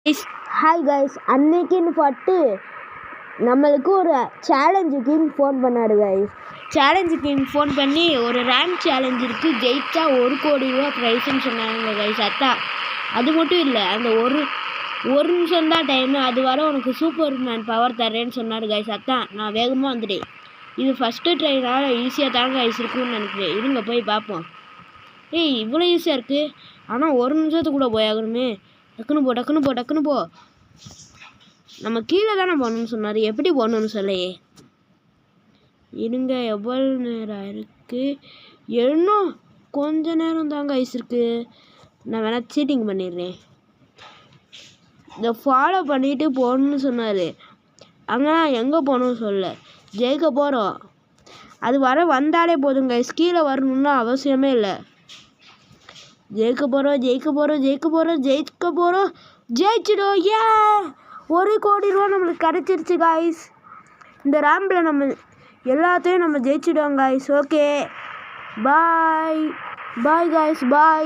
Hi guys, அன்னைக்குன்னு பார்த்து நம்மளுக்கு ஒரு சேலஞ்சு கிங் ஃபோன் பண்ணாரு கைஸ். சேலஞ்சு கிங் ஃபோன் பண்ணி ஒரு ரேங்க் சேலஞ்ச் இருக்குது, ஜெயிச்சா 1 கோடி ரூபா ப்ரைஸ்ன்னு சொன்னாங்க கைஸ். அது மட்டும் இல்லை, அந்த ஒரு நிமிஷம் தான் டைமு, அது வர உனக்கு சூப்பர் மேன் பவர் தரேன்னு சொன்னார் கைஸ். நான் வேகமாக வந்துட்டேன். இது ஃபஸ்ட்டு ட்ரைனால் ஈஸியாக தாங்க கைஸ் இருக்குன்னு நினைக்கிறேன். இருங்க போய் பார்ப்போம். இவ்வளோ ஈஸியாக இருக்குது, ஆனால் 1 நிமிஷத்துக்கு கூட போயாகணுமே. டக்குன்னு போ. நம்ம கீழே தானே போகணும்னு சொன்னார், எப்படி போகணும்னு சொல்லையே. இருங்க, எவ்வளோ நேரம் இருக்குது? இன்னும் கொஞ்ச நேரம் தாங்க ஐஸ் இருக்குது. நான் வேணா சீட்டிங் பண்ணிடுறேன். இதை ஃபாலோ பண்ணிட்டு போகணும்னு சொன்னார். அங்கே எங்கே போகணும்னு சொல்ல, ஜெயிக்க போகிறோம். அது வந்தாலே போதும் கைஸ், கீழே வரணும்னு அவசியமே இல்லை. ஜெயிக்க போகிறோம். ஜெயிச்சிடும். 1 கோடி ரூபா நம்மளுக்கு கிடச்சிருச்சு காய்ஸ். இந்த ரேம்பில் நம்ம எல்லாத்தையும் நம்ம ஜெயிச்சிடுவோம் காய்ஸ். ஓகே, பாய் காய்ஸ், பாய்.